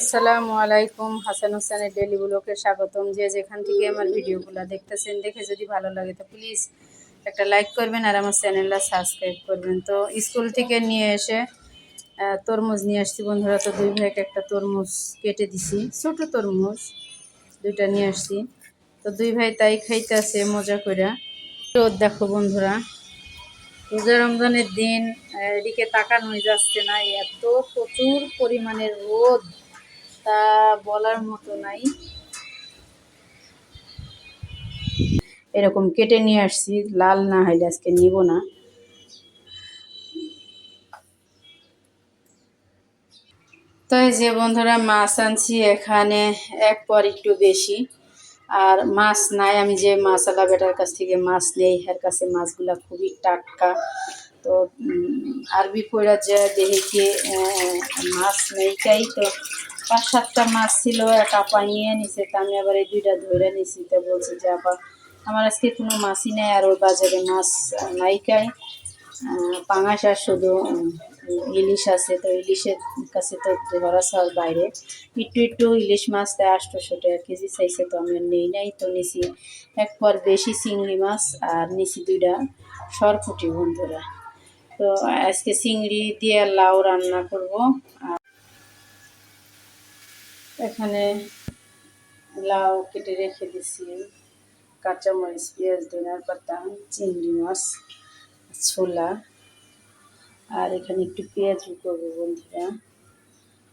আসসালামু আলাইকুম। হাসান হোসেনের ডেলি ব্লগে স্বাগতম। যে যেখান থেকে আমার ভিডিওগুলো দেখতেছেন, দেখে যদি ভালো লাগে তো প্লিজ একটা লাইক করবেন আর আমার চ্যানেলটা সাবস্ক্রাইব করবেন। তো স্কুল থেকে নিয়ে এসে তরমুজ নিয়ে আসছি বন্ধুরা। তো দুই ভাইকে একটা তরমুজ কেটে দিছি, ছোটো তরমুজ দুইটা নিয়ে আসছি। তো দুই ভাই তাই খাইতেছে মজা করে। রোদ দেখো বন্ধুরা, রোজা রমজানের দিন, এদিকে তাকানোই যাচ্ছে না, এত প্রচুর পরিমাণের রোদ তা বলার মতো নাই। এরকম কেটে নিয়ে আসছি, লাল না হইলে আজকে নিব না। তো এই যে বন্ধুরা মাছ আনছি এখানে এক পর একটু বেশি, আর মাছ নাই। আমি যে মাছওয়ালা বেটার কাছ থেকে মাছ নেই, এর কাছে মাছগুলা খুবই টাটকা। তো আরবি পড়া যে দেখে মাছ নেই চাই, তো 5-7টা মাছ ছিল, এক আপা নিয়ে নিছে। তা আমি আবার এই দুইটা ধরে নিছি। তো বলছি যে আপা আমার আজকে কোনো মাছই নেই, আর ওই বাজারে মাছ নাইকাই, পাঙাশ আর শুধু ইলিশ আছে। তো ইলিশের কাছে তো ধরা ছাড় বাইরে একটু একটু ইলিশ মাছ তাই 800 টাকা কেজি চাইছে। তো আমি নেই নাই, তো নিছি এক পর বেশি চিংড়ি মাছ আর নিছি দুইটা সরপুঁটি বন্ধুরা। তো আজকে চিংড়ি দিয়ে লাউ রান্না করব। আর এখানে লাউ কেটে রেখে দিছি, কাঁচামরিচ, পেঁয়াজ, ধনিয়া পাতা, চিংড়ি মাছ, ছোলা, আর এখানে একটু পেঁয়াজ করবো বন্ধুরা।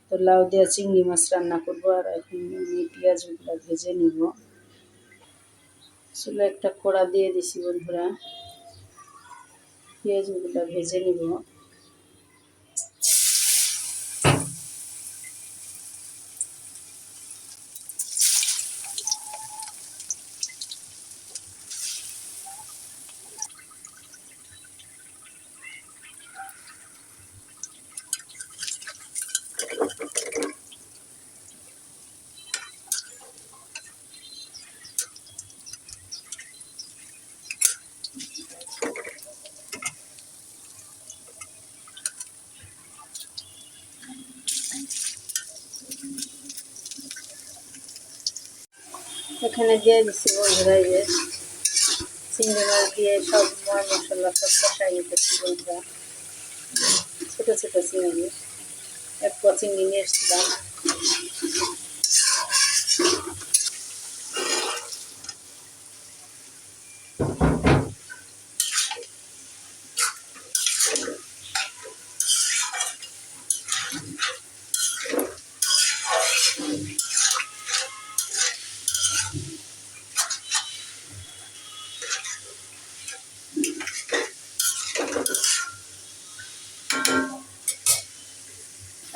তো লাউ দিয়ে চিংড়ি মাছ রান্না করবো। আর এখন আমি পেঁয়াজগুলো ভেজে নিব। চুলা একটা কড়া দিয়ে দিছি বন্ধুরা, পেঁয়াজগুলো ভেজে নিব। এখানে দিয়ে দিচ্ছি বন্ধুরা, এই যে চিংড়ি মাছ দিয়ে সব মশলা সব কষাই নিতেছি বন্ধুরা। ছোটো ছোটো চিংড়ি, এক পা চিংড়ি নিয়ে এসেছিলাম।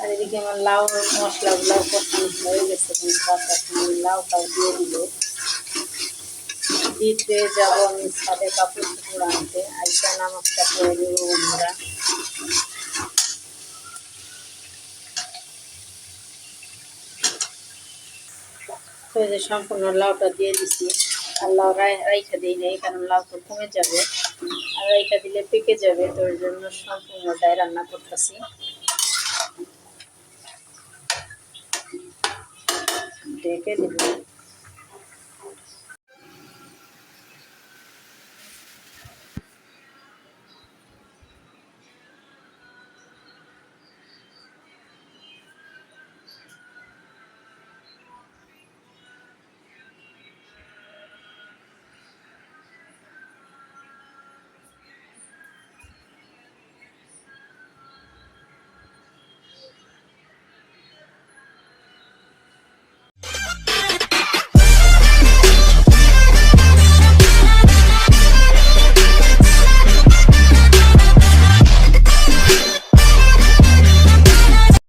আর এদিকে আমার লাউ মশলাগুলো কষানো হয়ে গেছে বন্ধুরা। এখন লাউটাও দিয়ে দিব। দিতে যাবো আমি ছাদে কাপড় চোপড় আনতে, আইসা নামাজটা পরে দেবো বন্ধুরা। তো এই যে সম্পূর্ণ লাউটা দিয়ে দিছি। আর লাউ রাইখা দিই নাই, কারণ লাউ তো কমে যাবে, আর রাইখা দিলে পেকে যাবে। তো ওই জন্য সম্পূর্ণটাই রান্না করতেছি। ঢেকে দেব।